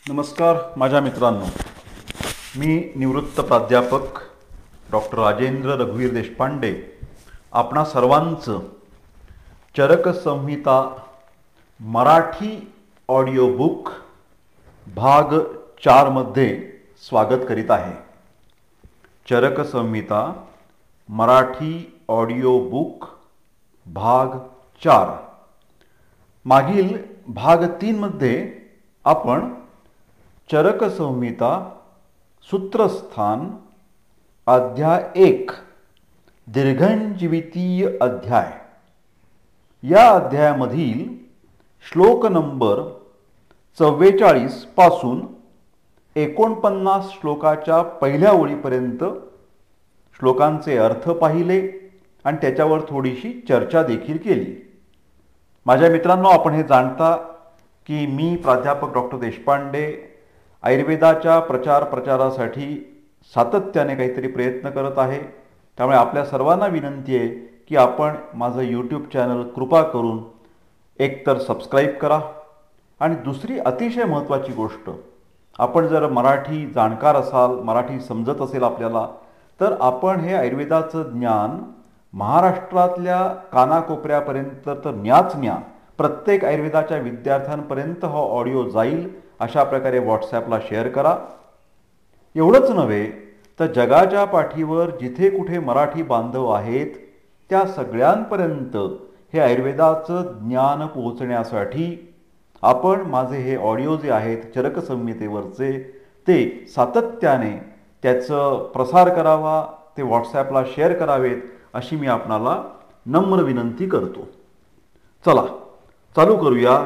नमस्कार माझ्या मित्रांनो, मी निवृत्त प्राध्यापक डॉक्टर राजेंद्र रघुवीर देशपांडे आपणा सर्वांचं चरक संहिता मराठी ऑडिओ बुक भाग 4 मध्ये स्वागत करीत आहे. चरक संहिता मराठी ऑडिओ बुक भाग 4. मागील भाग 3 मध्ये आपण चरक संहिता सूत्रस्थान अध्याय 1 दीर्घंजीवितीय अध्याय या अध्यायामधील श्लोक नंबर 44 पासून 49 श्लोकाच्या पहिल्या ओळीपर्यंत श्लोकांचे अर्थ पाहिले आणि त्याच्यावर थोडीशी चर्चा देखील केली. माझ्या मित्रांनो, आपण हे जाणता की मी प्राध्यापक डॉक्टर देशपांडे आयुर्वेदाच्या प्रचारासाठी सातत्याने काहीतरी प्रयत्न करत आहे. त्यामुळे आपल्या सर्वांना विनंती आहे की आपण माझं यूट्यूब चॅनल कृपा करून एकतर सबस्क्राईब करा आणि दुसरी अतिशय महत्त्वाची गोष्ट, आपण जर मराठी जाणकार असाल, मराठी समजत असेल आपल्याला, तर आपण हे आयुर्वेदाचं ज्ञान महाराष्ट्रातल्या कानाकोपऱ्यापर्यंत तर न्या प्रत्येक आयुर्वेदाच्या विद्यार्थ्यांपर्यंत हा ऑडिओ जाईल अशा प्रकारे व्हॉट्सॲपला शेअर करा. एवढंच नव्हे तर जगाच्या पाठीवर जिथे कुठे मराठी बांधव आहेत त्या सगळ्यांपर्यंत हे आयुर्वेदाचं ज्ञान पोहोचण्यासाठी आपण माझे हे ऑडिओ जे आहेत चरक संहितेवरचे ते सातत्याने त्याचं प्रसार करावा, ते व्हॉट्सॲपला शेअर करावेत अशी मी आपणाला नम्र विनंती करतो. चला चालू करूया.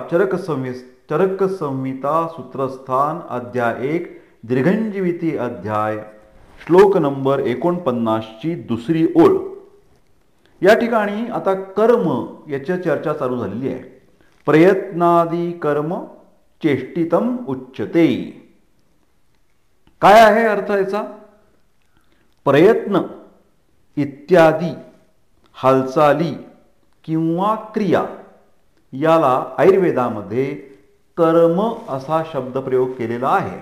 चरक संहिता सूत्रस्थान अध्याय 1 दीर्घंजीविती अध्याय श्लोक नंबर 49 ची दुसरी ओळ. या ठिकाणी आता कर्म याची चर्चा चालू झालेली आहे. प्रयत्नादी कर्म चेष्टितम उच्यते. काय आहे अर्थ याचा? प्रयत्न इत्यादी हालचाली किंवा क्रिया याला आयुर्वेदामध्ये कर्म असा शब्दप्रयोग केलेला आहे.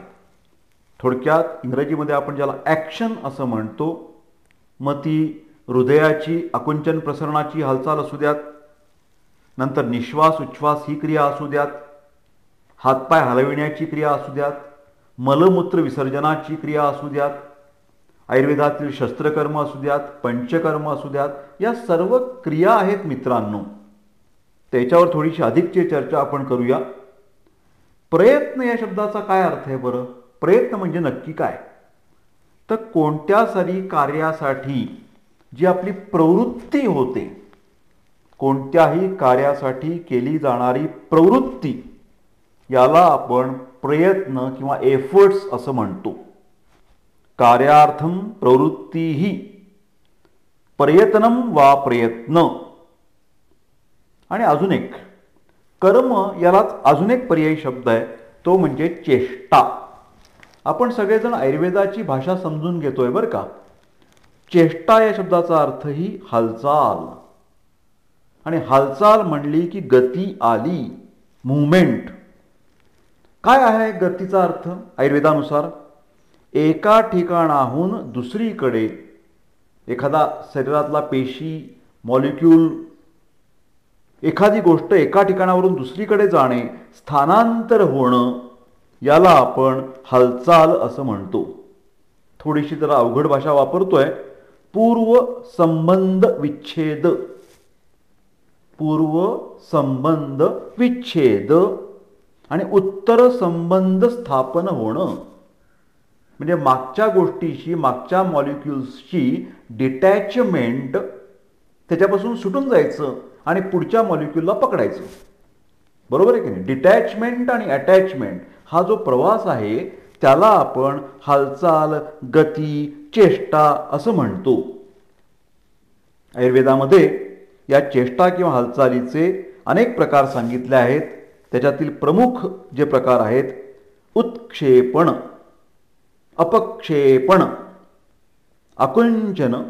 थोडक्यात इंग्रजीमध्ये आपण ज्याला ॲक्शन असं म्हणतो, मग ती हृदयाची आकुंचन प्रसरणाची हालचाल असू द्यात, नंतर निश्वास उच्छ्वास ही क्रिया असू द्यात, हातपाय हलविण्याची क्रिया असू द्यात, मलमूत्र विसर्जनाची क्रिया असू द्यात, आयुर्वेदातील शस्त्रकर्म असू द्यात, पंचकर्म असू द्यात, या सर्व क्रिया आहेत मित्रांनो. त्याच्यावर थोडीशी अधिकची चर्चा आपण करूया. प्रयत्न या शब्दाचा काय अर्थ आहे बरं? प्रयत्न म्हणजे नक्की काय? तर कोणत्यातरी कार्यासाठी जी आपली प्रवृत्ती होते, कोणत्याही कार्यासाठी केली जाणारी प्रवृत्ती, याला आपण प्रयत्न किंवा एफर्ट्स असं म्हणतो. कार्यार्थम प्रवृत्तीही प्रयत्नम वा प्रयत्न. आणि अजून एक कर्म, यालाच अजून एक पर्यायी शब्द आहे, तो म्हणजे चेष्टा. आपण सगळेजण आयुर्वेदाची भाषा समजून घेतोय बरं का. चेष्टा या शब्दाचा अर्थ ही हालचाल, आणि हालचाल म्हणली की गती आली, मुवमेंट. काय आहे गतीचा अर्थ आयुर्वेदानुसार? एका ठिकाणाहून दुसरीकडे एखादा शरीरातला पेशी, मॉलिक्यूल, एखादी गोष्ट एका ठिकाणावरून दुसरीकडे जाणे, स्थानांतर होणं, याला आपण हालचाल असं म्हणतो. थोडीशी जरा अवघड भाषा वापरतोय. पूर्व संबंध विच्छेद, पूर्व संबंध विच्छेद आणि उत्तर संबंध स्थापन होणं, म्हणजे मागच्या गोष्टीशी, मागच्या मॉलिक्युल्सची डिटॅचमेंट, त्याच्यापासून सुटून जायचं आणि पुढच्या मॉलिक्यूलला पकडायचं. बरोबर आहे की नाही? डिटॅचमेंट आणि अटॅचमेंट हा जो प्रवास आहे त्याला आपण हालचाल, गती, चेष्टा असं म्हणतो. आयुर्वेदामध्ये या चेष्टा किंवा हालचालीचे अनेक प्रकार सांगितले आहेत. त्याच्यातील प्रमुख जे प्रकार आहेत, उत्क्षेपण, अपक्षेपण, आकुंचन,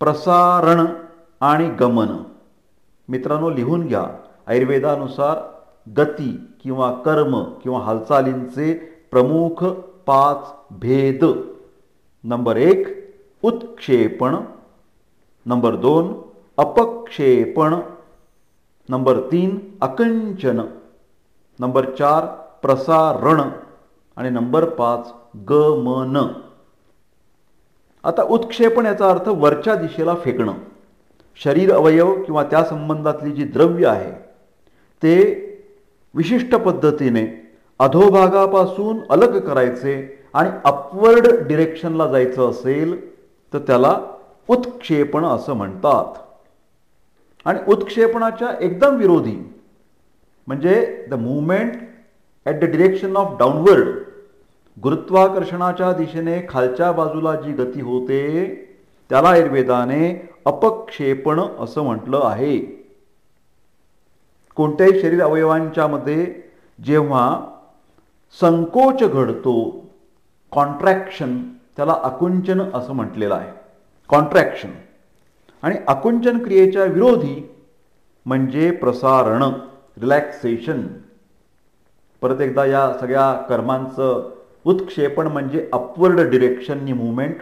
प्रसारण आणि गमन. मित्रांनो लिहून घ्या. आयुर्वेदानुसार गती किंवा कर्म किंवा हालचालींचे प्रमुख 5 भेद. नंबर 1 उत्क्षेपण, नंबर 2 अपक्षेपण, नंबर 3 अकंचन, नंबर 4 प्रसारण आणि नंबर 5 गमन. आता उत्क्षेपण याचा अर्थ वरच्या दिशेला फेकणं. शरीर अवयव किंवा त्या संबंधातली जी द्रव्य आहे ते विशिष्ट पद्धतीने अधोभागापासून अलग करायचे आणि अपवर्ड डिरेक्शनला जायचं असेल तर त्याला उत्क्षेपण असं म्हणतात. आणि उत्क्षेपणाच्या एकदम विरोधी म्हणजे the movement at the direction of downward, गुरुत्वाकर्षणाच्या दिशेने खालच्या बाजूला जी गती होते त्याला आयुर्वेदाने अपक्षेपण असं म्हटलं आहे. कोणत्याही शरीर अवयवांच्या मध्ये जेव्हा संकोच घडतो, कॉन्ट्रॅक्शन, त्याला आकुंचन असं म्हटलेलं आहे. कॉन्ट्रॅक्शन. आणि आकुंचन क्रियेच्या विरोधी म्हणजे प्रसारण, रिलॅक्सेशन. परत एकदा या सगळ्या कर्मांचं उत्क्षेपण म्हणजे अपवर्ड डिरेक्शननी मूवमेंट,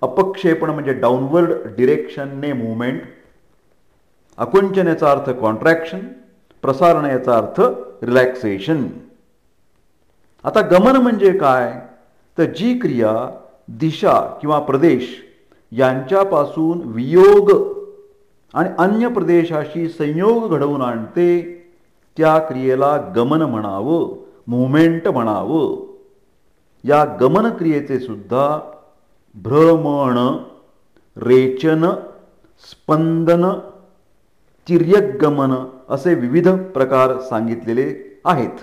अपक्षेपण म्हणजे डाऊनवर्ड डिरेक्शनने मूवमेंट, आकुंचन याचा अर्थ कॉन्ट्रॅक्शन, प्रसारण याचा अर्थ रिलॅक्सेशन. आता गमन म्हणजे काय? तर जी क्रिया दिशा किंवा प्रदेश यांच्यापासून वियोग आणि अन्य प्रदेशाशी संयोग घडवून आणते त्या क्रियेला गमन म्हणावं, मूव्हमेंट म्हणावं. या गमन क्रियेचे सुद्धा भ्रमण, रेचन, स्पंदन, तिर्यगमन असे विविध प्रकार सांगितलेले आहेत.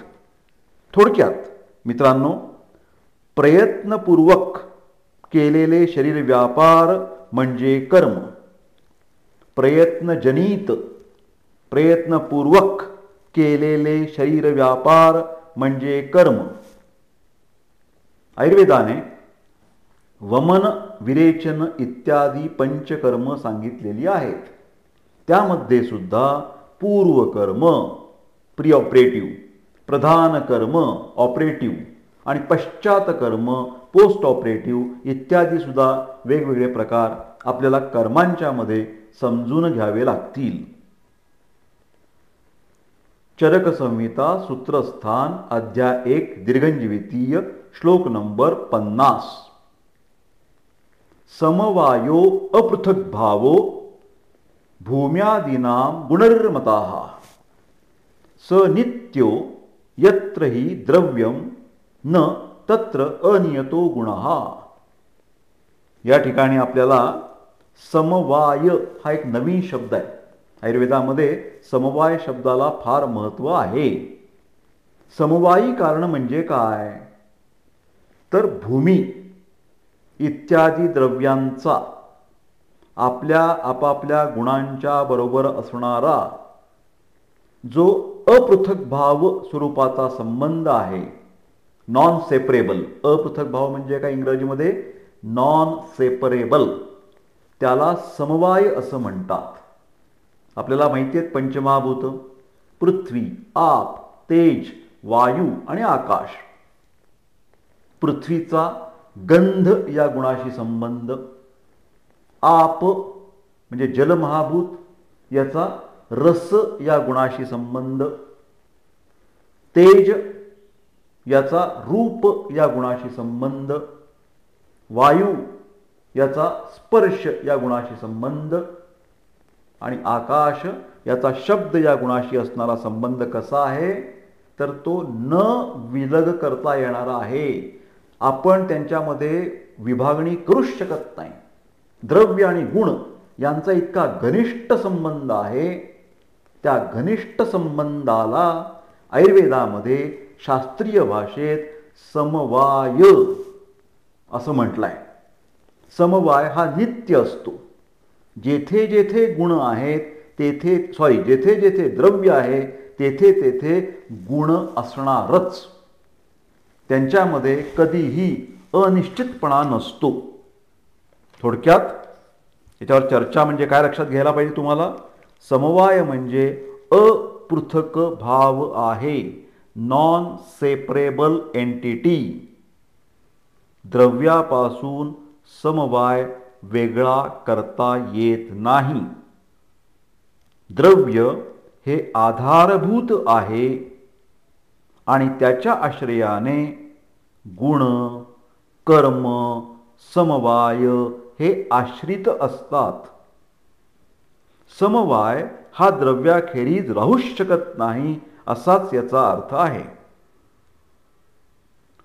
थोडक्यात मित्रांनो, प्रयत्नपूर्वक केलेले शरीर व्यापार म्हणजे कर्म. प्रयत्नजनित, प्रयत्नपूर्वक केलेले शरीर व्यापार म्हणजे कर्म. आयुर्वेदाने वमन, विरेचन इत्यादी पंचकर्म सांगितलेली आहेत. त्यामध्ये सुद्धा पूर्वकर्म, प्री ऑपरेटिव्ह, प्रधान कर्म, ऑपरेटिव्ह आणि पश्चात कर्म, पोस्ट ऑपरेटिव्ह इत्यादी सुद्धा वेगवेगळे प्रकार आपल्याला कर्मांच्या मध्ये समजून घ्यावे लागतील. चरक संहिता सूत्रस्थान अध्याय 1 दीर्घंजीवितीय श्लोक नंबर 50. समवायो अपृथक भावो भूम्यादीनां गुणर्मताः स नित्यो यत्र हि द्रव्यम न तत्र अनियतो गुणः. या ठिकाणी आपल्याला समवाय हा एक नवीन शब्द आहे. आयुर्वेदामध्ये समवाय शब्दाला फार महत्त्व आहे. समवायी कारण म्हणजे काय? तर भूमी इत्यादी द्रव्यांचा आपल्या आपापल्या गुणांच्या बरोबर असणारा जो अपृथक भाव स्वरूपाचा संबंध आहे, नॉन सेपरेबल. अपृथक भाव म्हणजे काय इंग्रजीमध्ये? Non separable. त्याला समवाय असं म्हणतात. आपल्याला माहिती आहेत पंचमहाभूत: पृथ्वी, आप, तेज, वायू आणि आकाश. पृथ्वीचा गंध या गुणाशी संबंध, आप म्हणजे जलमहाभूत याचा रस या गुणाशी संबंध, तेज याचा रूप या गुणाशी संबंध, वायू याचा स्पर्श या गुणाशी संबंध आणि आकाश याचा शब्द या गुणाशी असणारा संबंध कसा आहे? तर तो न विलग करता येणारा आहे. आपण त्यांच्यामध्ये विभागणी करूच शकत नाही. द्रव्य आणि गुण यांचा इतका घनिष्ठ संबंध आहे. त्या घनिष्ठ संबंधाला आयुर्वेदामध्ये शास्त्रीय भाषेत समवाय असं म्हटलंय. समवाय हा नित्य असतो. जेथे जेथे गुण आहेत तेथे जेथे जेथे द्रव्य आहे तेथे तेथे गुण असणारच. त्यांच्यामध्ये कधीही अनिश्चितपणा नसतो. थोडक्यात याच्यावर चर्चा म्हणजे काय लक्षात घ्यायला पाहिजे तुम्हाला? समवाय म्हणजे अपृथक भाव आहे, नॉन सेपरेबल एंटिटी. द्रव्यापासून समवाय वेगळा करता येत नाही. द्रव्य हे आधारभूत आहे आणि त्याच्या आश्रयाने गुण, कर्म, समवाय हे आश्रित असतात. समवाय हा द्रव्याखेरीज राहूच शकत नाही असाच याचा अर्थ आहे.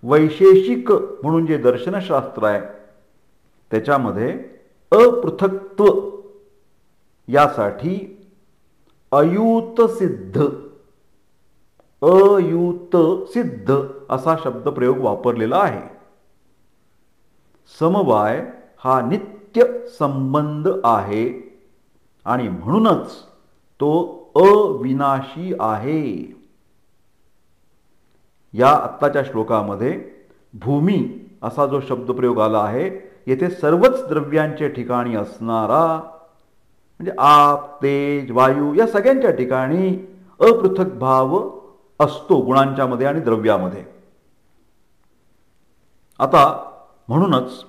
वैशेषिक म्हणून जे दर्शनशास्त्र आहे त्याच्यामध्ये अपृथक्त्व यासाठी अयूत सिद्ध असा शब्दप्रयोग वापरलेला आहे. समवाय हा नित्य संबंध आहे आणि म्हणूनच तो अविनाशी आहे. या आत्ताच्या श्लोकामध्ये भूमी असा जो शब्दप्रयोग आला आहे, येथे सर्वच द्रव्यांच्या ठिकाणी असणारा म्हणजे आप, तेज, वायू या सगळ्यांच्या ठिकाणी अपृथक भाव असतो गुणांच्या मध्ये आणि द्रव्यामध्ये. आता म्हणूनच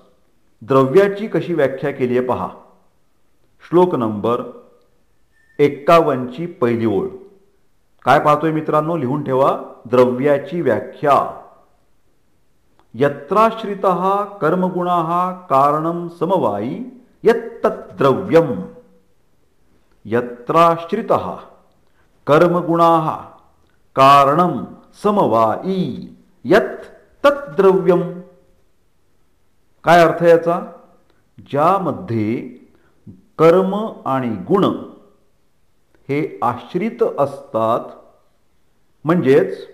द्रव्याची कशी व्याख्या केली आहे पहा. श्लोक नंबर 51 ची पहिली ओळ. काय पाहतोय मित्रांनो, लिहून ठेवा. द्रव्याची व्याख्या. यत्राश्रितः कर्मगुणाः कारणं समवायी यत्तद्द्रव्यम्. यत्राश्रितः कर्मगुणाः कारणं समवायी यत्तद्द्रव्यम्. काय अर्थ याचा? ज्यामध्ये कर्म आणि गुण हे आश्रित असतात, म्हणजेच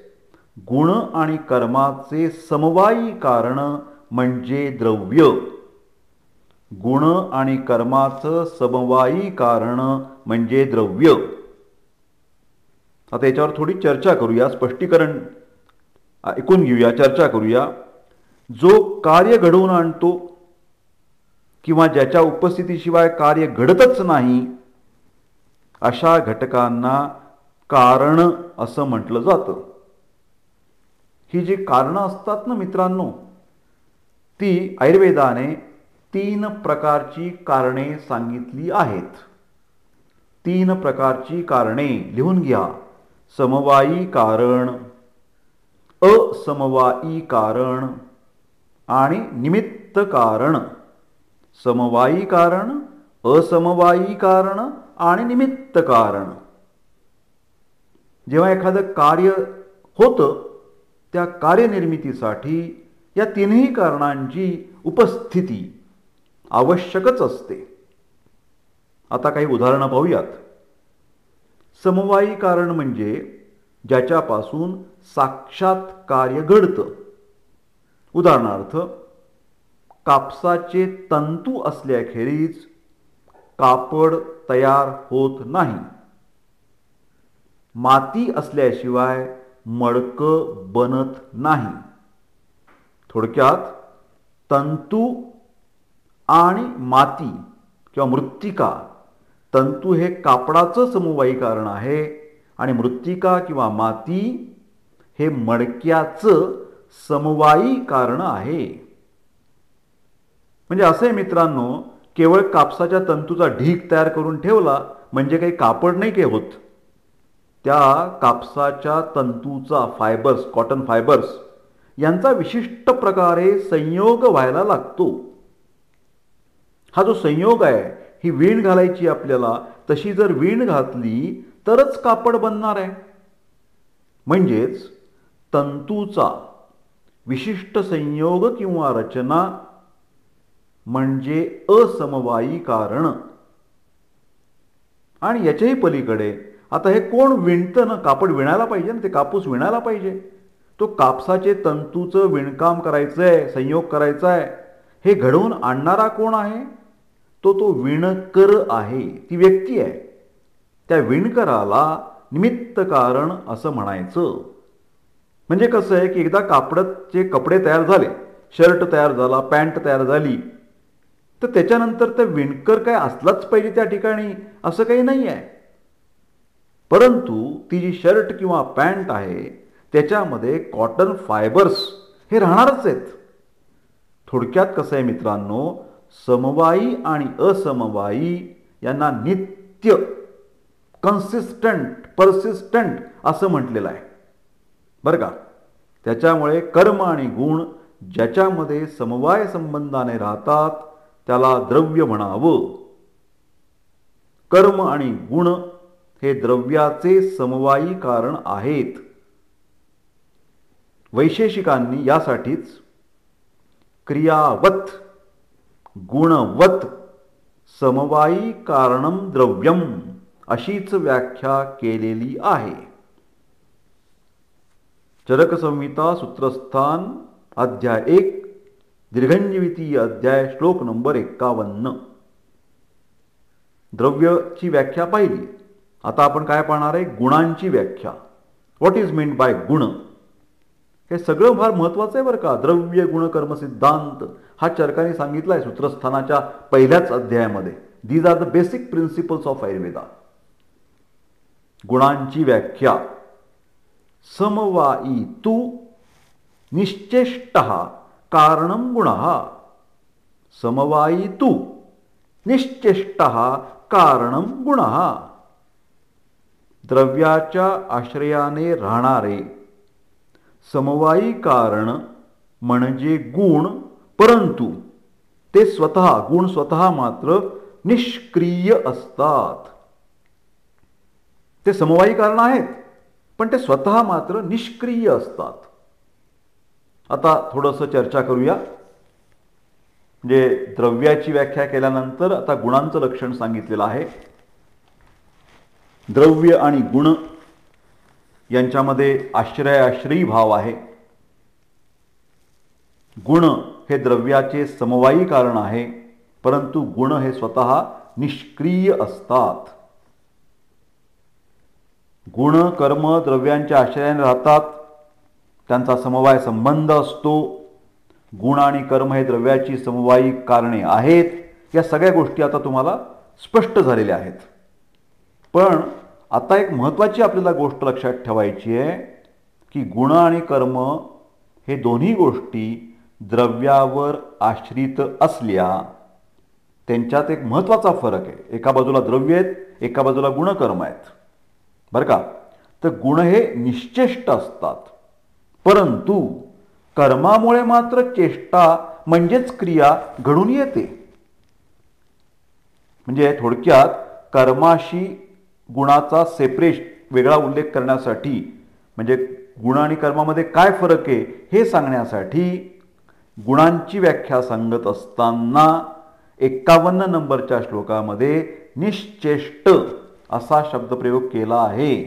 गुण आणि कर्माचे समवायी कारण म्हणजे द्रव्य. गुण आणि कर्माचं समवायी कारण म्हणजे द्रव्य. आता याच्यावर थोडी चर्चा करूया, स्पष्टीकरण ऐकून घेऊया, चर्चा करूया. जो कार्य घडवून आणतो किंवा ज्याच्या उपस्थितीशिवाय कार्य घडतच नाही अशा घटकांना कारण असं म्हटलं जातं. ही जी कारणं असतात ना मित्रांनो, ती आयुर्वेदाने 3 प्रकारची कारणे सांगितली आहेत. 3 प्रकारची कारणे लिहून घ्या. समवायी कारण, असमवायी कारण आणि निमित्त कारण. समवायी कारण, असमवायी कारण आणि निमित्त कारण. जेव्हा एखादं कार्य होतं त्या कार्यनिर्मितीसाठी या 3ही कारणांची उपस्थिती आवश्यकच असते. आता काही उदाहरणं पाहूयात. समवायी कारण म्हणजे ज्याच्यापासून साक्षात कार्य घडतं. उदाहरणार्थ, कापसाचे तंतू असल्याखेरीज कापड तयार होत नाही. माती असल्याशिवाय मडकं बनत नाही. थोडक्यात तंतू आणि माती किंवा मृत्तिका. तंतू हे कापडाचं समवायी कारण आहे आणि मृत्तिका किंवा माती हे मडक्याचं समवायी कारण आहे. म्हणजे असे मित्रांनो, केवळ कापसाच्या तंतूचा ढीग तयार करून ठेवला म्हणजे काही कापड नाही काही होत. त्या कापसाच्या तंतूचा फायबर्स, कॉटन फायबर्स यांचा विशिष्ट प्रकारे संयोग व्हायला लागतो. हा जो संयोग आहे, ही वीण घालायची आपल्याला, तशी जर वीण घातली तरच कापड बनणार आहे. म्हणजेच तंतूचा विशिष्ट संयोग किंवा रचना म्हणजे असमवायी कारण. आणि याच्याही पलीकडे आता हे कोण विणतं ना, कापड विणायला पाहिजे ना, ते कापूस विणायला पाहिजे. तो कापसाचे तंतूचं विणकाम करायचं आहे, संयोग करायचा आहे, हे घडवून आणणारा कोण आहे? तो विणकर आहे, ती व्यक्ती आहे. त्या विणकराला निमित्त कारण असं म्हणायचं. म्हणजे कसं आहे की एकदा कापडाचे कपडे तयार झाले, शर्ट तयार झाला, पॅन्ट तयार झाली, तर त्याच्यानंतर त्या विणकर काय असलाच पाहिजे त्या ठिकाणी असं काही नाही आहे. परंतु ती जी शर्ट किंवा पॅन्ट आहे त्याच्यामध्ये कॉटन फायबर्स हे राहणारच आहेत. थोडक्यात कसं आहे मित्रांनो, समवायी आणि असमवायी यांना नित्य, कन्सिस्टंट, परसिस्टंट असं म्हटलेलं आहे बरं का. त्याच्यामुळे कर्म आणि गुण ज्याच्यामध्ये समवाय संबंधाने राहतात त्याला द्रव्य म्हणावं. कर्म आणि गुण हे द्रव्याचे समवायी कारण आहेत. वैशेषिकांनी यासाठीच क्रियावत गुणवत समवायी कारणम द्रव्यम अशीच व्याख्या केलेली आहे. चरकसंहिता सूत्रस्थान अध्याय 1 दीर्घंजीवितीय अध्याय श्लोक नंबर 51. द्रव्याची व्याख्या पाहिली. आता आपण काय पाहणार आहे? गुणांची व्याख्या. व्हॉट इज मीन्ड बाय गुण? हे सगळं फार महत्त्वाचं आहे बरं का. द्रव्य गुण कर्म सिद्धांत हा चरकाने सांगितला आहे सूत्रस्थानाच्या पहिल्याच अध्यायामध्ये. These are the basic principles of Ayurveda. गुणांची व्याख्या. समवायी तु निश्चेष्टः कारणं गुणः. समवायी तु निश्चेष्टः कारणं गुणः. द्रव्याच्या आश्रयाने राहणारे समवायी कारण म्हणजे गुण, परंतु ते स्वतः, गुण स्वतः मात्र निष्क्रिय असतात. ते समवायी कारण आहेत पण ते स्वतः मात्र निष्क्रिय असतात. आता थोडंसं चर्चा करूया. म्हणजे द्रव्याची व्याख्या केल्यानंतर आता गुणांचं लक्षण सांगितलेलं आहे. द्रव्य आणि गुण यांच्यामध्ये आश्रयाश्रयी भाव आहे. गुण हे द्रव्याचे समवायी कारण आहे, परंतु गुण हे स्वतः निष्क्रिय असतात. गुण कर्म द्रव्यांच्या आश्रयाने राहतात, त्यांचा समवाय संबंध असतो. गुण आणि कर्म हे द्रव्याची समवायी कारणे आहेत. या सगळ्या गोष्टी आता तुम्हाला स्पष्ट झालेल्या आहेत. पण आता एक महत्त्वाची आपल्याला गोष्ट लक्षात ठेवायची आहे की गुण आणि कर्म हे दोन्ही गोष्टी द्रव्यावर आश्रित असल्या त्यांच्यात एक महत्त्वाचा फरक आहे. एका बाजूला द्रव्य आहेत, एका बाजूला गुणकर्म आहेत बरं का. तर गुण हे निश्चेष्ट असतात, परंतु कर्मामुळे मात्र चेष्टा म्हणजेच क्रिया घडून येते. म्हणजे थोडक्यात कर्माशी गुणाचा वेगळा उल्लेख करण्यासाठी, म्हणजे गुण आणि कर्मामध्ये काय फरक आहे हे सांगण्यासाठी गुणांची व्याख्या सांगत असताना 51 नंबरच्या श्लोकामध्ये निश्चेष्ट असा शब्दप्रयोग केला आहे.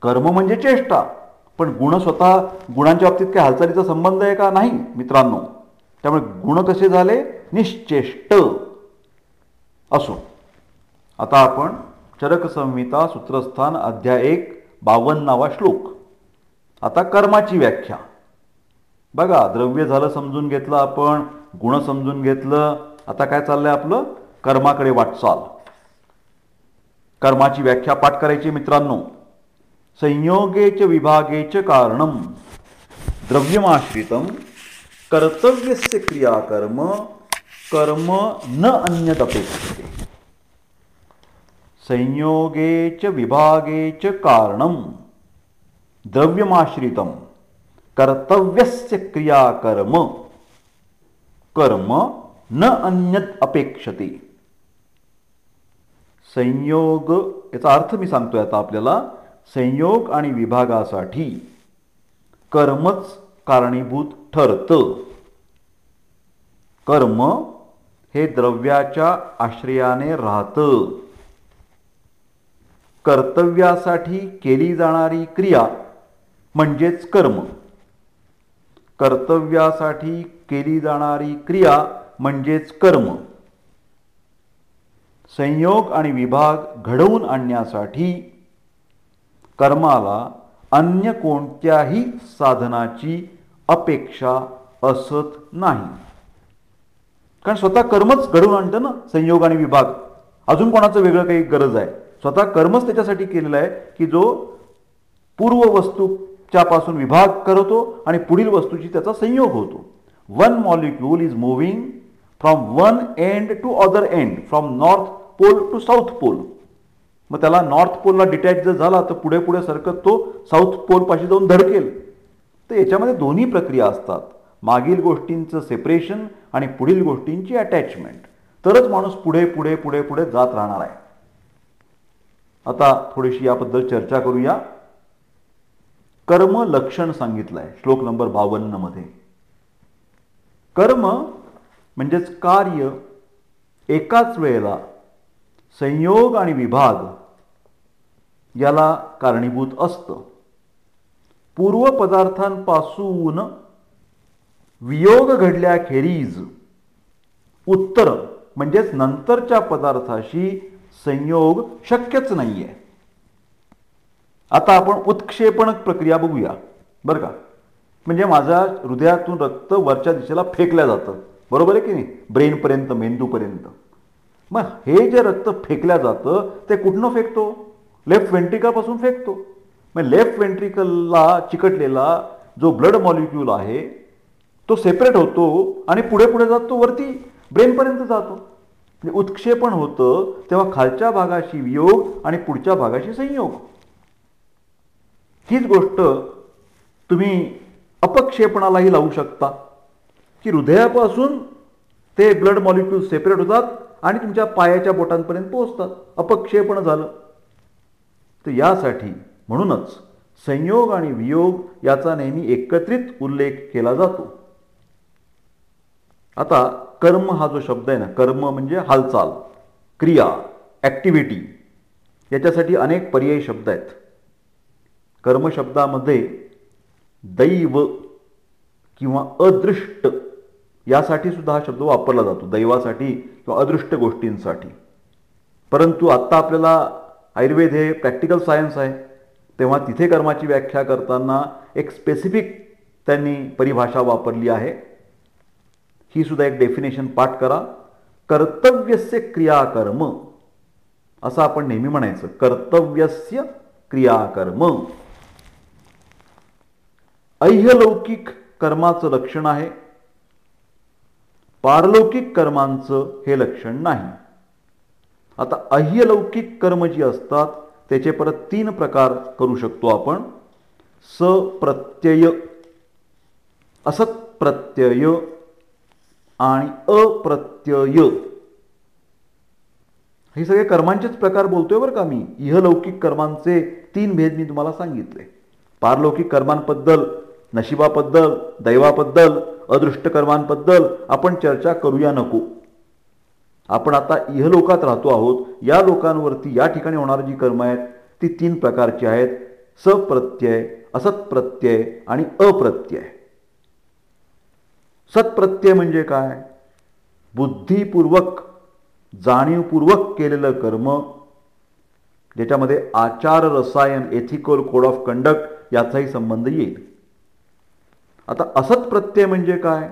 कर्म म्हणजे चेष्टा, पण गुण स्वतः, गुणांच्या बाबतीत काही हालचालीचा संबंध आहे का? नाही मित्रांनो. त्यामुळे गुण कसे झाले? निश्चेष्ट. असो, आता आपण चरकसंहिता सूत्रस्थान अध्याय 1 52वा श्लोक. आता कर्माची व्याख्या बघा. द्रव्य झालं समजून घेतलं आपण, गुण समजून घेतलं. आता काय चाललंय आपलं? कर्माकडे वाटचाल. कर्माची व्याख्या पाठ करायची मित्रांनो. संयोगेच विभागेच कारणम द्रव्यमाश्रितम कर्तव्यस्य क्रियाकर्म कर्म न अन्यदपेक्षते. संयोगेच विभागेच कारणम द्रव्यमाश्रितम कर्तव्यस्य क्रियाकर्म कर्म न अन्यद अपेक्षते. संयोग, याचा अर्थ मी सांगतोय आता आपल्याला. संयोग आणि विभागासाठी कर्मच कारणीभूत ठरतं. कर्म हे द्रव्याच्या आश्रयाने राहतं. कर्तव्यासाठी केली जाणारी क्रिया म्हणजेच कर्म. कर्तव्यासाठी केली जाणारी क्रिया म्हणजेच कर्म. संयोग आणि विभाग घडवून आणण्यासाठी कर्माला अन्य कोणत्याही साधनाची अपेक्षा असत नाही. कारण स्वतः कर्मच घडवून आणतं ना संयोग आणि विभाग. अजून कोणाचं वेगळं काही गरज आहे? स्वतः कर्मच त्याच्यासाठी केलेलं आहे की जो पूर्व वस्तूच्या पासून विभाग करतो आणि पुढील वस्तूची त्याचा संयोग होतो. One molecule is moving from one end to other end, from north pole to south pole. मग त्याला नॉर्थ पोलला डिटॅच जर झाला तर पुढे पुढे सरकत तो साऊथ पोलपाशी जाऊन धडकेल. तर याच्यामध्ये दोन्ही प्रक्रिया असतात, मागील गोष्टींचं सेपरेशन आणि पुढील गोष्टींची अटॅचमेंट. तरच माणूस पुढे पुढे पुढे पुढे जात राहणार आहे. आता थोडीशी याबद्दल चर्चा करूया. कर्म लक्षण सांगितलं आहे श्लोक नंबर 52 मध्ये. कर्म म्हणजेच कार्य एकाच वेळेला संयोग आणि विभाग याला कारणीभूत असतं. पूर्व पदार्थांपासून वियोग घडल्याखेरीज उत्तर म्हणजेच नंतरच्या पदार्थाशी संयोग शक्यच नाहीये. आता आपण उत्क्षेपण प्रक्रिया बघूया बरं का. म्हणजे माझ्या हृदयातून रक्त वरच्या दिशेला फेकल्या जातं, बरोबर आहे की नाही, ब्रेनपर्यंत, मेंदूपर्यंत. मग हे जे रक्त फेकल्या जातं ते कुठनं फेकतो? लेफ्ट व्हेंट्रिकलपासून फेकतो. मग लेफ्ट व्हेंट्रिकलला चिकटलेला जो ब्लड मॉलिक्यूल आहे तो सेपरेट होतो आणि पुढे पुढे जातो, वरती ब्रेनपर्यंत जातो. म्हणजे उत्क्षेपण होतं तेव्हा खालच्या भागाशी वियोग आणि पुढच्या भागाशी संयोग. हीच गोष्ट तुम्ही अपक्षेपणालाही लावू शकता की हृदयापासून ते ब्लड मॉलिक्यूल सेपरेट होतात आणि तुमच्या पायाच्या बोटांपर्यंत पोहोचतात. अपक्षेपण झालं. तर यासाठी म्हणूनच संयोग आणि वियोग याचा नेहमी एकत्रित उल्लेख केला जातो. आता कर्म हा जो शब्द आहे ना, कर्म म्हणजे हालचाल, क्रिया, ॲक्टिव्हिटी, याच्यासाठी अनेक पर्यायी शब्द आहेत. कर्म शब्दामध्ये दैव किंवा अदृष्ट यासाठी सुद्धा हा शब्द वापरला जातो, दैवासाठी किंवा अदृष्ट गोष्टींसाठी. परंतु आत्ता आपल्याला आयुर्वेद हे प्रॅक्टिकल सायन्स आहे, तेव्हा तिथे कर्माची व्याख्या करताना एक स्पेसिफिक त्यांनी परिभाषा वापरली आहे. ही सुद्धा एक डेफिनेशन पाठ करा. कर्तव्यस्य क्रियाकर्म असं आपण नेहमी म्हणायचं. कर्तव्यस्य क्रियाकर्म. ऐहलौकिक कर्माचं लक्षण आहे, पारलौकिक कर्मांचं हे लक्षण नाही. आता ऐहलौकिक कर्म जी असतात त्याचे परत 3 प्रकार करू शकतो आपण. सप्रत्यय, असत्प्रत्यय आणि अप्रत्यय. हे सगळे कर्मांचेच प्रकार बोलतोय बरं का मी. इहलौकिक कर्मांचे 3 भेद मी तुम्हाला सांगितले. पारलौकिक कर्मांबद्दल, नशिबाबद्दल, दैवाबद्दल, अदृष्ट कर्मांबद्दल आपण चर्चा करूया नको. आपण आता इहलोकात राहतो आहोत. या लोकांवरती या ठिकाणी होणारी जी कर्म आहेत ती 3 प्रकारची आहेत. सप्रत्यय, असत्प्रत्यय आणि अप्रत्यय. सत्प्रत्यय म्हणजे काय? बुद्धिपूर्वक, जाणीवपूर्वक केलेलं कर्म, ज्याच्यामध्ये आचार रसायन, एथिकल कोड ऑफ कंडक्ट याचाही संबंध येईल. आता असत्प्रत्यय म्हणजे काय?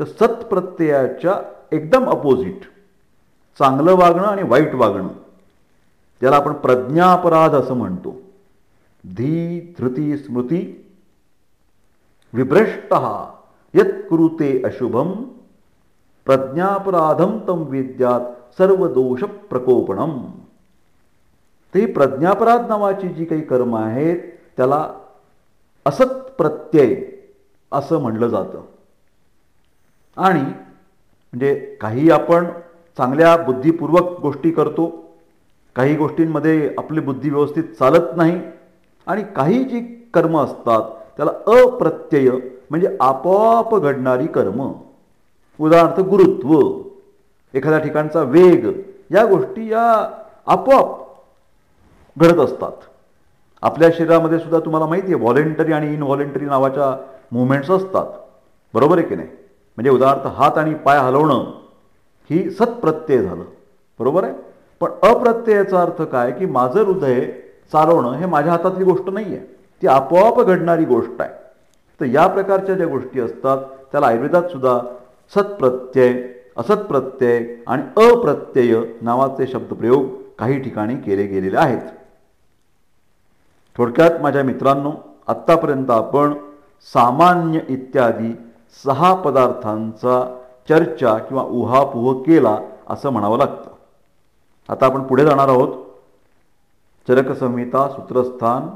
तर सत्प्रत्ययाच्या एकदम अपोजिट, चांगलं वागणं आणि वाईट वागणं, ज्याला आपण प्रज्ञापराध असं म्हणतो. धी धृती स्मृती विभ्रष्टः यत् कुरुते अशुभम प्रज्ञापराधम तम विद्यात सर्व दोष प्रकोपणम. ते प्रज्ञापराध नावाची जी काही कर्म आहेत त्याला असत्प्रत्यय असं म्हणलं जातं. आणि म्हणजे काही आपण चांगल्या बुद्धिपूर्वक गोष्टी करतो, काही गोष्टींमध्ये आपली बुद्धी व्यवस्थित चालत नाही, आणि काही जी कर्म असतात त्याला अप्रत्यय म्हणजे आपोआप घडणारी कर्म. उदाहरणार्थ गुरुत्व, एखाद्या ठिकाणचा वेग, या गोष्टी या आपोआप घडत असतात. आपल्या शरीरामध्ये सुद्धा तुम्हाला माहिती आहे व्हॉलेंटरी आणि इनव्हॉलेंटरी नावाच्या मुवमेंट्स असतात, बरोबर आहे की नाही. म्हणजे उदाहरणार्थ हात आणि पाय हलवणं ही सत्प्रत्यय झालं, बरोबर आहे. पण अप्रत्ययाचा अर्थ काय की माझं हृदय चालवणं हे माझ्या हातातली गोष्ट नाही आहे, ती आपोआप घडणारी गोष्ट आहे. तर या प्रकारच्या ज्या गोष्टी असतात त्याला आयुर्वेदात सुद्धा सत्प्रत्यय, असत्प्रत्यय आणि अप्रत्यय नावाचे शब्दप्रयोग काही ठिकाणी केले गेलेले आहेत. थोडक्यात माझ्या मित्रांनो, आत्तापर्यंत आपण सामान्य इत्यादी 6 पदार्थांचा चर्चा किंवा उहापोह केला असं म्हणावं लागतं. आता आपण पुढे जाणार आहोत. चरकसंहिता सूत्रस्थान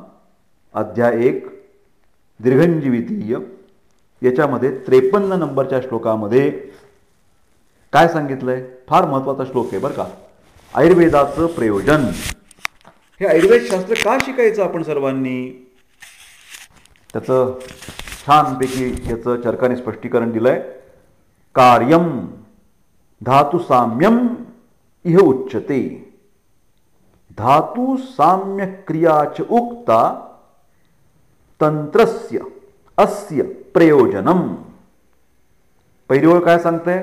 अध्याय 1 दीर्घंजीवितीय याच्यामध्ये 53 नंबरच्या श्लोकामध्ये काय सांगितलंय? फार महत्त्वाचा श्लोक आहे बरं का. आयुर्वेदाचं प्रयोजन. हे आयुर्वेद शास्त्र का शिकायचं आपण सर्वांनी? त्याचं छानपैकी याचं चरकाने स्पष्टीकरण दिलंय. कार्यम धातु साम्यम इह उच्यते. धातु साम्य क्रियाच उक्ता तंत्रस्य अस्य प्रयोजनम. पहिली ओळ काय सांगते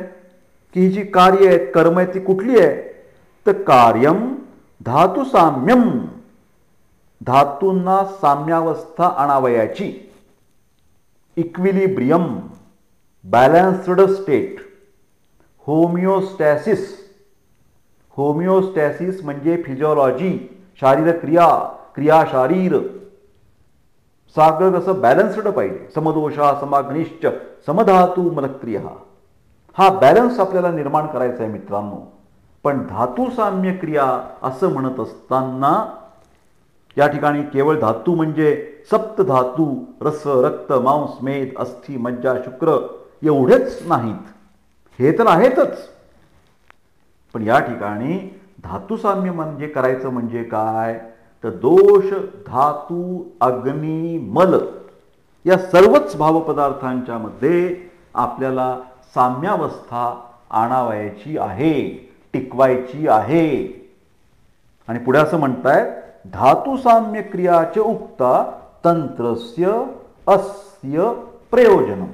की ही जी कार्य आहेत, कर्म आहेत, ती कुठली आहे? तर कार्यम धातु साम्यम, धातूंना साम्यावस्था आणावयाची. Equilibrium, balanced state. Homeostasis, homeostasis म्हणजे फिजिओलॉजी, शारीर क्रिया, क्रिया शारीर. सगळं कसं बॅलन्स्ड पाहिजे. समदोषा समाग्निश्च समधातू मलक्रिया. हा बॅलन्स आपल्याला निर्माण करायचा आहे मित्रांनो. पण धातू साम्य क्रिया असं म्हणत असताना या ठिकाणी केवळ धातू म्हणजे सप्त धातू, रस, रक्त, मांस, मेद, अस्थि, मज्जा, शुक्र एवढेच नाहीत. हे तर आहेतच. पण या ठिकाणी धातू साम्य म्हणजे करायचं म्हणजे काय? तर दोष, धातू, अग्नी, मल या सर्वच भावपदार्थांच्या मध्ये आपल्याला साम्यावस्था आणावयाची आहे, टिकवायची आहे. आणि पुढे असं म्हणतायत, धातु साम्य क्रियाचे उक्ता तंत्रस्य अस्य प्रयोजनम.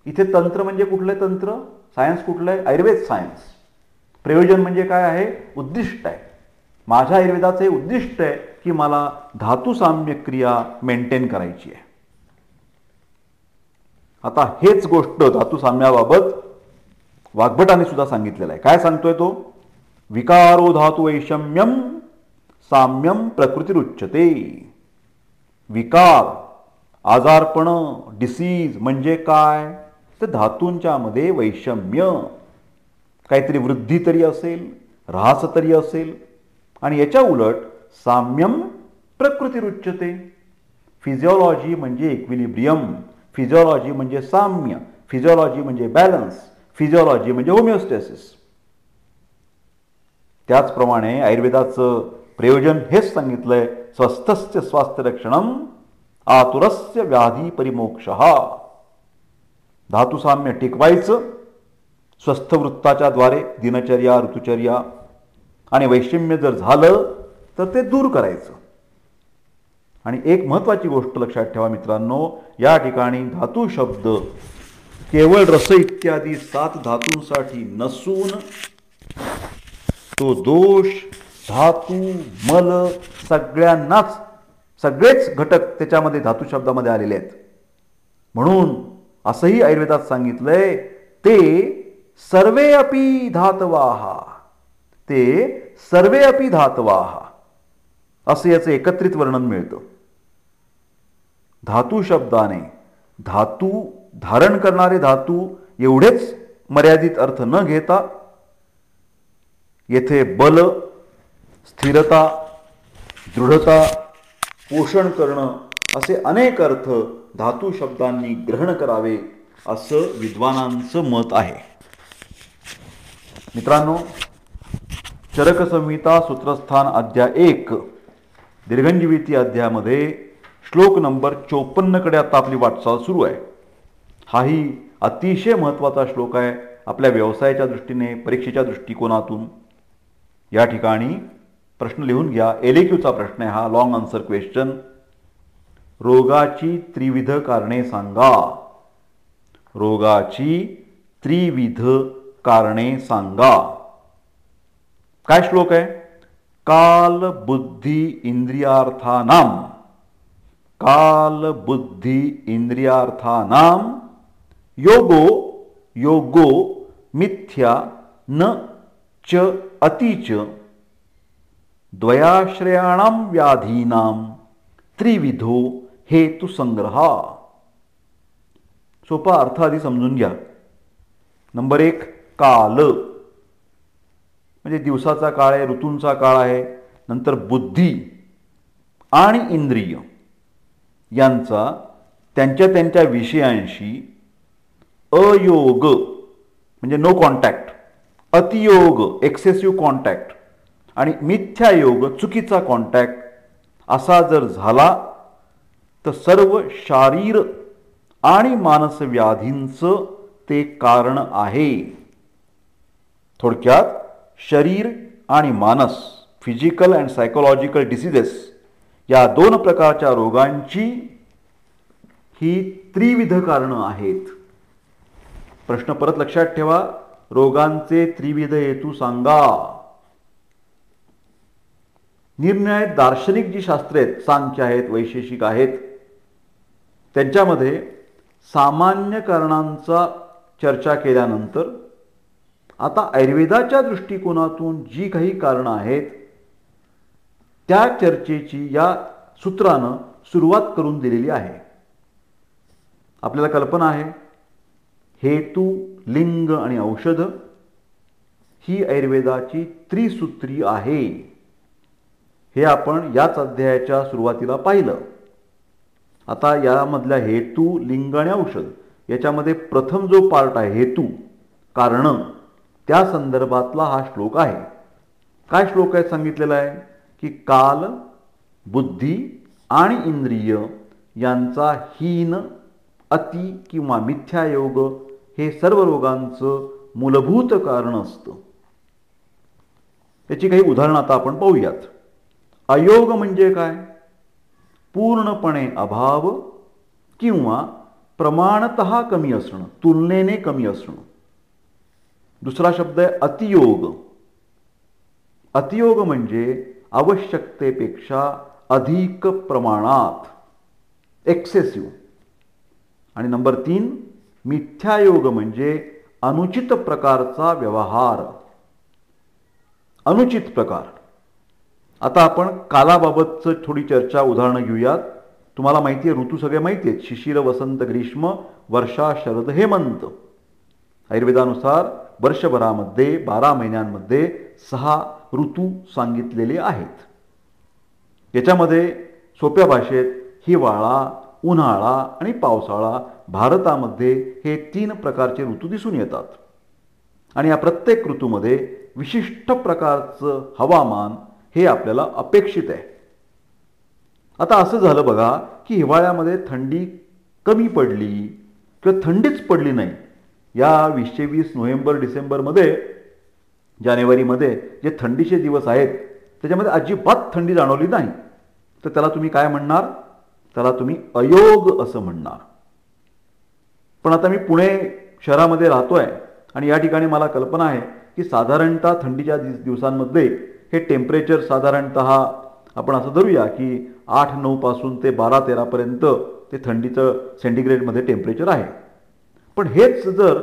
इथे तंत्र म्हणजे कुठलं तंत्र? सायन्स कुठलं आहे? आयुर्वेद सायन्स. प्रयोजन म्हणजे काय आहे? उद्दिष्ट आहे. माझ्या आयुर्वेदाचं हे उद्दिष्ट आहे की मला धातु साम्य क्रिया मेंटेन करायची आहे. आता हेच गोष्ट धातु साम्याबाबत वाग्भटाने सुद्धा सांगितलेलं आहे. काय सांगतोय तो? विकारो धातु वैषम्यम साम्यम प्रकृतिरुच्यते. विकार, आजारपण, डिसीज म्हणजे काय? तर धातूंच्या मध्ये वैषम्य, काहीतरी वृद्धी तरी असेल, ऱ्हास तरी असेल. आणि याच्या उलट साम्यम प्रकृतिरुच्यते. फिजिओलॉजी म्हणजे इक्विलिब्रियम, फिजिओलॉजी म्हणजे साम्य, फिजिओलॉजी म्हणजे बॅलन्स, फिजिओलॉजी म्हणजे होमिओस्टॅसिस. त्याचप्रमाणे आयुर्वेदाचं प्रयोजन हेच सांगितलंय, स्वस्थस्य स्वास्थ्य रक्षणम आतुरस्य व्याधी परिमोक्षः. धातुसाम्य टिकवायचं स्वस्थ वृत्ताच्या द्वारे, दिनचर्या, ऋतुचर्या. आणि वैषम्य जर झालं तर ते दूर करायचं. आणि एक महत्त्वाची गोष्ट लक्षात ठेवा मित्रांनो, या ठिकाणी धातू शब्द केवळ रस इत्यादी 7 धातूंसाठी नसून तो दोष, धातू, मल सगळ्यांनाच, सगळेच घटक त्याच्यामध्ये धातू शब्दामध्ये आलेले आहेत. म्हणून असंही आयुर्वेदात सांगितलंय, ते सर्वे अपि धातवाः, ते सर्वे अपि धातवाः असं याचं एकत्रित वर्णन मिळतं. धातू शब्दाने धातू, धारण करणारे धातू एवढेच मर्यादित अर्थ न घेता येथे बल, स्थिरता, दृढता, पोषण करणं असे अनेक अर्थ धातू शब्दांनी ग्रहण करावे असं विद्वानांचं मत आहे. मित्रांनो, चरकसंहिता सूत्रस्थान अध्याय 1 दीर्घंजीविती अध्यायामध्ये श्लोक नंबर 54 कडे आता आपली वाटचाल सुरू आहे. हाही अतिशय महत्त्वाचा श्लोक आहे आपल्या व्यवसायाच्या दृष्टीने, परीक्षेच्या दृष्टिकोनातून. या ठिकाणी प्रश्न लिहून घ्या. LAQचा प्रश्न आहे हा, लॉंग आन्सर क्वेश्चन. रोगाची त्रिविध कारणे सांगा. रोगाची त्रिविध कारणे सांगा. काय श्लोक आहे? काल बुद्धी इंद्रियार्थानाम, काल बुद्धी इंद्रियार्थानाम योगो योगो मिथ्या न च अतिच द्वयाश्रयाणाम व्याधीनाम त्रिविधो हेतु संग्रहा. सोपा अर्थ आधी समजून घ्या. नंबर 1, काल म्हणजे दिवसाचा काळ आहे, ऋतूंचा काळ आहे. नंतर बुद्धी आणि इंद्रिय यांचा त्यांच्या त्यांच्या विषयांशी अयोग म्हणजे नो कॉन्टॅक्ट, अतियोग एक्सेसिव्ह कॉन्टॅक्ट आणि मिथ्यायोग चुकीचा कॉन्टॅक्ट असा जर झाला तर सर्व शारीर आणि मानस व्याधींचं ते कारण आहे. थोडक्यात शरीर आणि मानस, फिजिकल अँड सायकोलॉजिकल डिसिजेस या 2 प्रकारच्या रोगांची ही त्रिविध कारणं आहेत. प्रश्न परत लक्षात ठेवा, रोगांचे त्रिविध हेतू सांगा. निरनिराळी दार्शनिक जी शास्त्रे आहेत, सांख्य आहेत, वैशेषिक आहेत, त्यांच्यामध्ये सामान्य कारणांचा चर्चा केल्यानंतर आता आयुर्वेदाच्या दृष्टिकोनातून जी काही कारणं आहेत त्या चर्चेची या सूत्रानं सुरुवात करून दिलेली आहे. आपल्याला कल्पना आहे, हेतू, लिंग आणि औषध ही आयुर्वेदाची त्रिसूत्री आहे. हे आपण याच अध्यायाच्या सुरुवातीला पाहिलं. आता यामधल्या हेतू, लिंग आणि औषध याच्यामध्ये प्रथम जो पार्ट आहे हेतू, कारण, त्या संदर्भातला हा श्लोक आहे. काय श्लोक आहे सांगितलेला आहे की काल, बुद्धी आणि इंद्रिय यांचा हीन, अति किंवा मिथ्यायोग हे सर्व रोगांचं मूलभूत कारण असतं. याची काही उदाहरणं आता आपण पाहूयात. अयोग म्हणजे काय? पूर्णपणे अभाव किंवा प्रमाणतः कमी असणं, तुलनेने कमी असणं. दुसरा शब्द आहे अतियोग. अतियोग म्हणजे आवश्यकतेपेक्षा अधिक प्रमाणात, एक्सेसिव्ह. आणि नंबर 3, मिथ्यायोग म्हणजे अनुचित प्रकारचा व्यवहार, अनुचित प्रकार. आता आपण कालाबाबतचं थोडी चर्चा, उदाहरणं घेऊयात. तुम्हाला माहिती आहे, ऋतू सगळे माहिती आहेत. शिशिर, वसंत, ग्रीष्म, वर्षा, शरद, हेमंत. आयुर्वेदानुसार वर्षभरामध्ये 12 महिन्यांमध्ये 6 ऋतू सांगितलेले आहेत. याच्यामध्ये सोप्या भाषेत हिवाळा, उन्हाळा आणि पावसाळा, भारतामध्ये हे 3 प्रकारचे ऋतू दिसून येतात. आणि या प्रत्येक ऋतूमध्ये विशिष्ट प्रकारचं हवामान हे आपल्याला अपेक्षित आहे. आता असं झालं बघा की हिवाळ्यामध्ये थंडी कमी पडली किंवा थंडीच पडली नाही. या 20-20 नोव्हेंबर, डिसेंबरमध्ये, जानेवारीमध्ये जे थंडीचे दिवस आहेत त्याच्यामध्ये अजिबात थंडी जाणवली नाही, तर त्याला तुम्ही काय म्हणणार? त्याला तुम्ही अयोग असं म्हणणार. पण आता मी पुणे शहरामध्ये राहतोय आणि या ठिकाणी मला कल्पना आहे की साधारणतः थंडीच्या दिवसांमध्ये हे टेम्परेचर साधारणतः आपण असं धरूया की 8-9 पासून ते 12-13 पर्यंत ते थंडीचं सेंटीग्रेडमध्ये टेम्परेचर आहे. पण हेच जर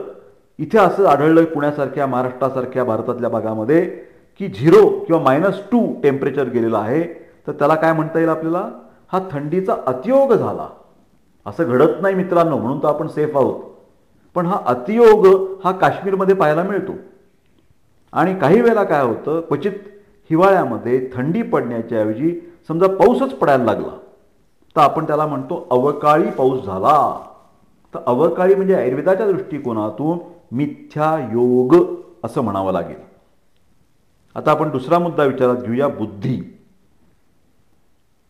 इथे असं आढळलं पुण्यासारख्या, महाराष्ट्रासारख्या भारतातल्या भागामध्ये की 0 किंवा -2 टेम्परेचर गेलेलं आहे, तर त्याला काय म्हणता येईल आपल्याला? हा थंडीचा अतियोग झाला. असं घडत नाही मित्रांनो, म्हणून तर आपण सेफ आहोत. पण हा अतियोग हा काश्मीरमध्ये पाहायला मिळतो. आणि काही वेळेला काय होतं, क्वचित हिवाळ्यामध्ये थंडी पडण्याच्या ऐवजी समजा पाऊसच पडायला लागला तर आपण त्याला म्हणतो अवकाळी पाऊस झाला. तर अवकाळी म्हणजे आयुर्वेदाच्या दृष्टिकोनातून मिथ्यायोग असं म्हणावं लागेल. आता आपण दुसरा मुद्दा विचारात घेऊया, बुद्धी.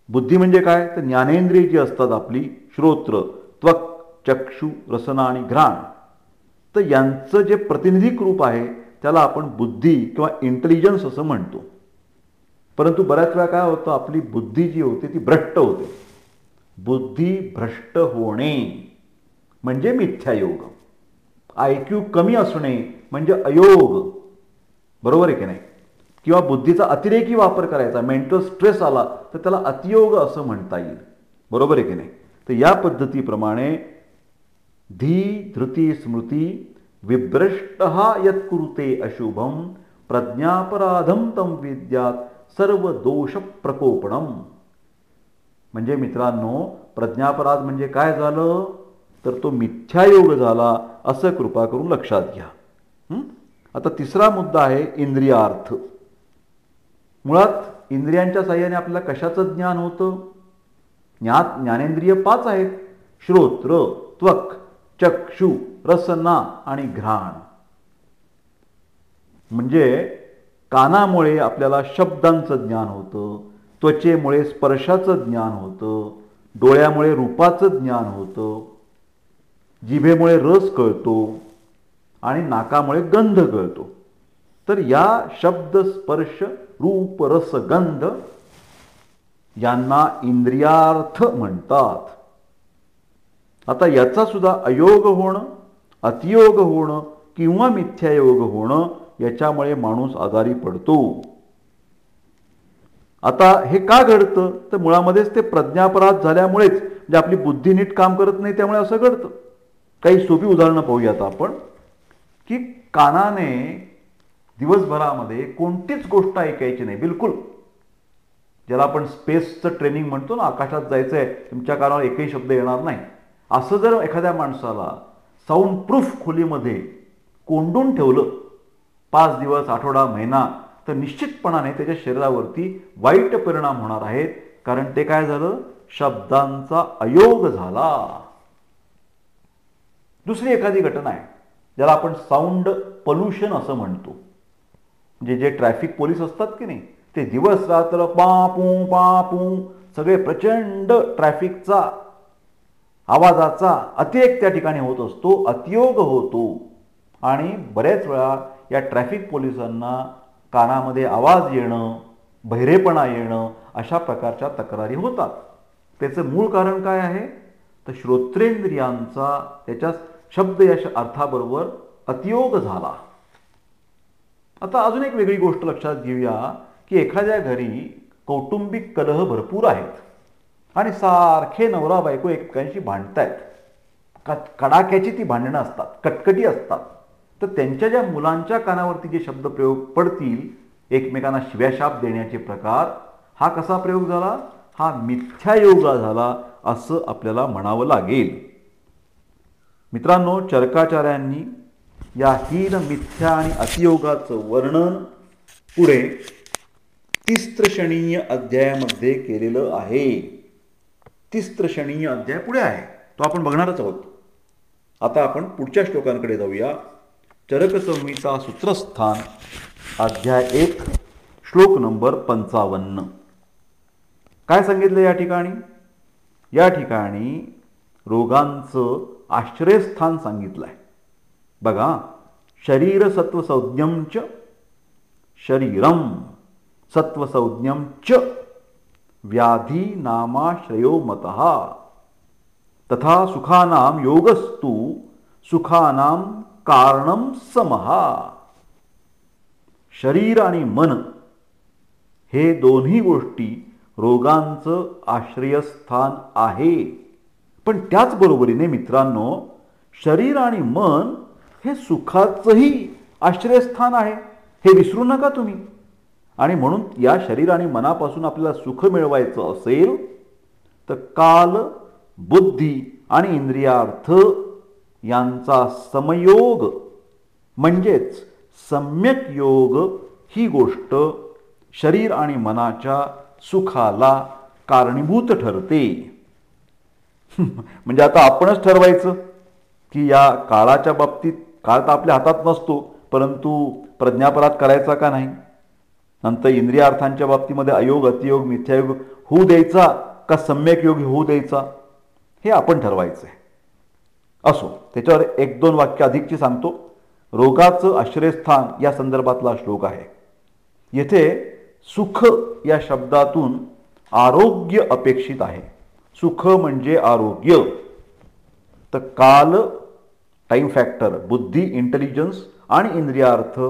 बुद्धी म्हणजे काय? तर ज्ञानेंद्रिय जी असतात आपली, श्रोत्र, त्वक, चक्षु, रसना आणि घ्राण, तर यांचं जे प्रातिनिधिक रूप आहे त्याला आपण बुद्धी किंवा इंटेलिजन्स असं म्हणतो. परंतु बऱ्याच वेळा काय होतं, आपली बुद्धी जी होते ती भ्रष्ट होते. बुद्धी भ्रष्ट होणे म्हणजे मिथ्यायोग. IQ कमी असणे म्हणजे अयोग, बरोबर आहे की नाही? किंवा बुद्धीचा अतिरेकी वापर करायचा, मेंटल स्ट्रेस आला तर त्याला अतियोग असं म्हणता येईल, बरोबर आहे की नाही? तर या पद्धतीप्रमाणे धी धृती स्मृती विभ्रष्ट यत्कुरुते अशुभम प्रज्ञापराधम तम विद्यात सर्व दोष प्रकोपणम. म्हणजे मित्रांनो, प्रज्ञापराध म्हणजे काय झालं तर तो मिथ्यायोग झाला, असं कृपा करून लक्षात घ्या. आता तिसरा मुद्दा आहे इंद्रियार्थ. मुळात इंद्रियांच्या साह्याने आपल्याला कशाचं ज्ञान होतं? ज्ञानेंद्रिय 5 आहेत: श्रोत्र, त्वक, चक्षु, रसना आणि घ्राण. म्हणजे कानामुळे आपल्याला शब्दांचं ज्ञान होतं, त्वचेमुळे स्पर्शाचं ज्ञान होतं, डोळ्यामुळे रूपाचं ज्ञान होतं, जिभेमुळे रस कळतो आणि नाकामुळे गंध कळतो. तर या शब्द, स्पर्श, रूप, रस, गंध यांना इंद्रियार्थ म्हणतात. आता याचा सुद्धा अयोग होणं, अतियोग होणं किंवा मिथ्यायोग होणं याच्यामुळे माणूस आजारी पडतो. आता हे का घडतं तर मुळामध्येच ते प्रज्ञापराध झाल्यामुळेच, म्हणजे आपली बुद्धी नीट काम करत नाही त्यामुळे असं घडतं. काही सोपी उदाहरणं पाहूयात आपण, की कानाने दिवसभरामध्ये कोणतीच गोष्ट ऐकायची नाही बिलकुल. ज्याला आपण स्पेसचं ट्रेनिंग म्हणतो ना, आकाशात जायचं आहे, तुमच्या कानावर एकही शब्द येणार नाही, असं जर एखाद्या माणसाला साऊंड प्रूफ खोलीमध्ये कोंडून ठेवलं 5 दिवस, आठवडा, महिना, तर निश्चितपणाने त्याच्या शरीरावरती वाईट परिणाम होणार आहेत. कारण ते काय झालं? शब्दांचा अयोग झाला. दुसरी एखादी घटना आहे ज्याला आपण साऊंड पोल्युशन असं म्हणतो. म्हणजे जे ट्रॅफिक पोलीस असतात की नाही, ते दिवस रात्र पापू पापू सगळे प्रचंड ट्रॅफिकचा आवाजाचा अतिरेक त्या ठिकाणी होत असतो, अतियोग होतो. आणि बऱ्याच वेळा या ट्रॅफिक पोलिसांना कानामध्ये आवाज येणं, बहिरेपणा येणं अशा प्रकारच्या तक्रारी होतात. त्याचं मूळ कारण काय आहे तर श्रोत्रेंद्रियांचा त्याच्या शब्द या अर्थाबरोबर अतियोग झाला. आता अजून एक वेगळी गोष्ट लक्षात घेऊया, की एखाद्या घरी कौटुंबिक कलह भरपूर आहेत आणि सारखे नवरा बायको एकमेकांशी भांडतायत. कडाक्याची ती भांडणं असतात, कटकटी असतात. तर त्यांच्या ज्या मुलांच्या कानावरती जे शब्द प्रयोग पडतील, एकमेकांना शिव्याशाप देण्याचे प्रकार, हा कसा प्रयोग झाला? हा मिथ्यायोगा झाला असं आपल्याला म्हणावं लागेल. मित्रांनो, चरकाचार्यांनी या हीन, मिथ्या आणि अतियोगाचं वर्णन पुढे तिस्त्रषणीय अध्यायामध्ये केलेलं आहे. तिस्त्रषणीय अध्याय पुढे आहे, तो आपण बघणारच आहोत. आता आपण पुढच्या श्लोकांकडे जाऊया. चरकसंहिता सूत्रस्थान अध्याय 1 श्लोक नंबर 55. काय सांगितलं या ठिकाणी? या ठिकाणी रोगांचं आश्रयस्थान सांगितलं आहे. बघा, शरीर सत्वसंज्ञम च शरीरम सत्वसंज्ञम च व्याधी नामाश्रयो मतः तथा सुखानाम योगस्तु सुखानाम कारणम समहा. शरीर आणि मन हे दोन्ही गोष्टी रोगांचं आश्रयस्थान आहे. पण त्याचबरोबरीने मित्रांनो, शरीर आणि मन हे सुखाचंही आश्रयस्थान आहे, हे विसरू नका तुम्ही. आणि म्हणून या शरीर आणि मनापासून आपल्याला सुख मिळवायचं असेल तर काल, बुद्धी आणि इंद्रियार्थ यांचा समयोग म्हणजेच सम्यक योग ही गोष्ट शरीर आणि मनाच्या सुखाला कारणीभूत ठरते. म्हणजे आता आपणच ठरवायचं की या काळाच्या बाबतीत, काळ तर आपल्या हातात नसतो, परंतु प्रज्ञापराध करायचा का नाही, नंतर इंद्रियार्थांच्या बाबतीमध्ये अयोग, अतियोग, मिथ्यायोग होऊ द्यायचा का सम्यक योग होऊ द्यायचा, हे आपण ठरवायचं आहे. असो, त्याच्यावर 1-2 वाक्य अधिकची सांगतो. रोगाचं आश्रयस्थान या संदर्भातला श्लोक आहे. येथे सुख या शब्दातून आरोग्य अपेक्षित आहे. सुख म्हणजे आरोग्य. तर काल, टाइम फॅक्टर, बुद्धी, इंटेलिजन्स आणि इंद्रियार्थ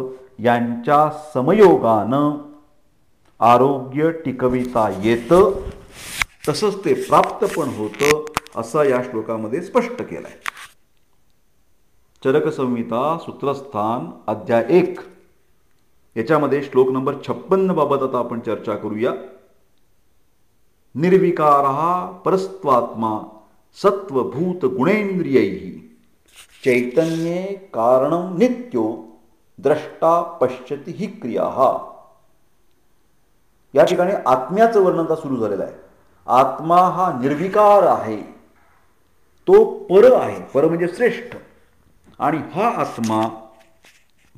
यांच्या समयोगानं आरोग्य टिकविता येतं, तसंच ते प्राप्त पण होतं, असं या श्लोकामध्ये स्पष्ट केलं आहे. चरकसंहिता सूत्रस्थान अध्याय 1 याच्यामध्ये श्लोक नंबर 56 बाबत आता आपण चर्चा करूया. निर्विकारः परस्त्वात्मा सत्वभूत गुणेंद्रियैः चैतन्ये कारणं नित्यो द्रष्टा पश्यति हि क्रियाः. या ठिकाणी आत्म्याचं वर्णन आता सुरू झालेलं आहे. आत्मा हा निर्विकार आहे, तो पर आहे, पर म्हणजे श्रेष्ठ. आणि हा आत्मा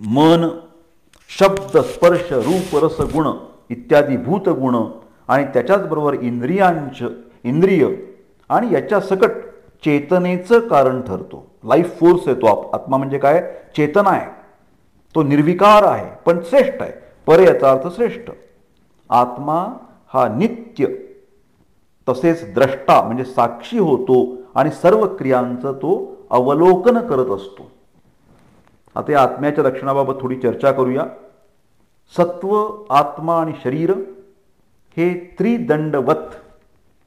मन, शब्द, स्पर्श, रूप, रस, गुण इत्यादी भूतगुण आणि त्याच्याचबरोबर इंद्रिय आणि याच्या सकट चेतनेचं कारण ठरतो. लाईफ फोर्स आहे तो. आत्मा म्हणजे काय? चेतना आहे. तो निर्विकार आहे पण श्रेष्ठ आहे. पर याचा अर्थ श्रेष्ठ. आत्मा हा नित्य तसेच द्रष्टा म्हणजे साक्षी होतो आणि सर्व क्रियांचं तो अवलोकन करत असतो. आता या आत्म्याच्या लक्षणाबाबत थोडी चर्चा करूया. सत्व, आत्मा आणि शरीर हे त्रिदंडवत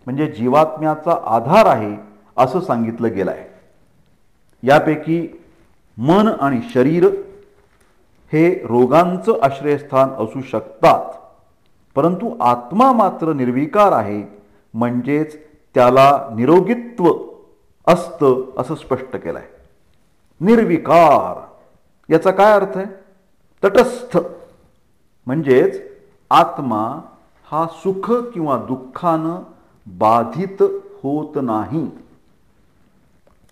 म्हणजे जीवात्म्याचा आधार आहे असं सांगितलं गेलं आहे. यापैकी मन आणि शरीर हे रोगांचं आश्रयस्थान असू शकतात, परंतु आत्मा मात्र निर्विकार आहे, म्हणजेच त्याला निरोगित्व असतं असं स्पष्ट केलं आहे. निर्विकार याचा काय अर्थ आहे? तटस्थ. म्हणजेच आत्मा हा सुख किंवा दुःखानं बाधित होत नाही.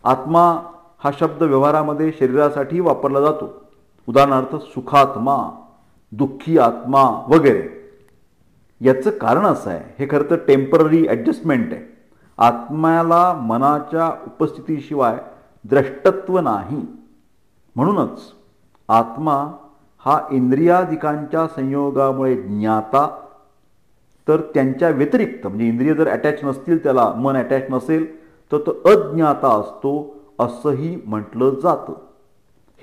आत्मा हा शब्द व्यवहारामध्ये शरीरासाठी वापरला जातो. उदाहरणार्थ सुखात्मा, दुःखी आत्मा वगैरे. याचं कारण असं आहे, हे खरं तर टेम्पररी ॲडजस्टमेंट आहे. आत्म्याला मनाच्या उपस्थितीशिवाय द्रष्टत्व नाही. म्हणूनच आत्मा हा इंद्रियादिकांच्या संयोगामुळे ज्ञाता, तर त्यांच्या व्यतिरिक्त म्हणजे इंद्रिय जर अटॅच नसतील, त्याला मन अटॅच नसेल, तर तो अज्ञाता असतो असंही म्हटलं जातं.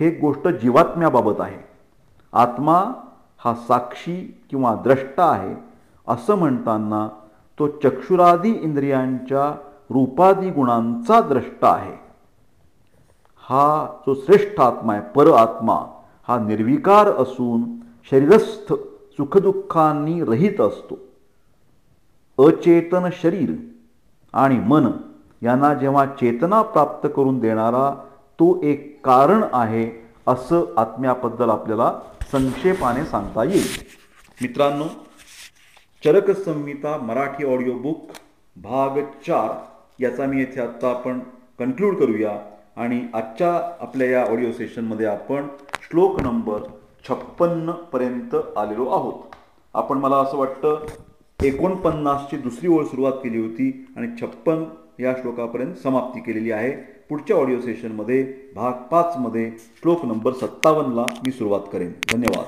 हे गोष्ट जीवात्म्याबाबत आहे. आत्मा हा साक्षी किंवा द्रष्टा आहे असं म्हणताना तो चक्षुरादी इंद्रियांच्या रूपादी गुणांचा द्रष्टा आहे. हा जो श्रेष्ठ आत्मा आहे, पर आत्मा, हा निर्विकार असून शरीरस्थ सुखदुःखांनी रहित असतो. अचेतन शरीर आणि मन यांना जेव्हा चेतना प्राप्त करून देणारा तो एक कारण आहे असं आत्म्याबद्दल आपल्याला संक्षेपाने सांगता येईल. मित्रांनो, चरक संहिता मराठी ऑडिओ बुक भाग 4 याचा मी येथे आत्ता आपण कन्क्लूड करूया. आणि आजच्या आपल्या या ऑडिओ सेशनमध्ये आपण श्लोक नंबर 56 पर्यंत आलेलो आहोत. आपण मला असं वाटतं 49ची दुसरी ओळ सुरुवात केली होती आणि 56 या श्लोकापर्यंत समाप्ती केलेली आहे. पुढच्या ऑडिओ सेशनमध्ये भाग 5 मध्ये श्लोक नंबर 57ला मी सुरुवात करेन. धन्यवाद.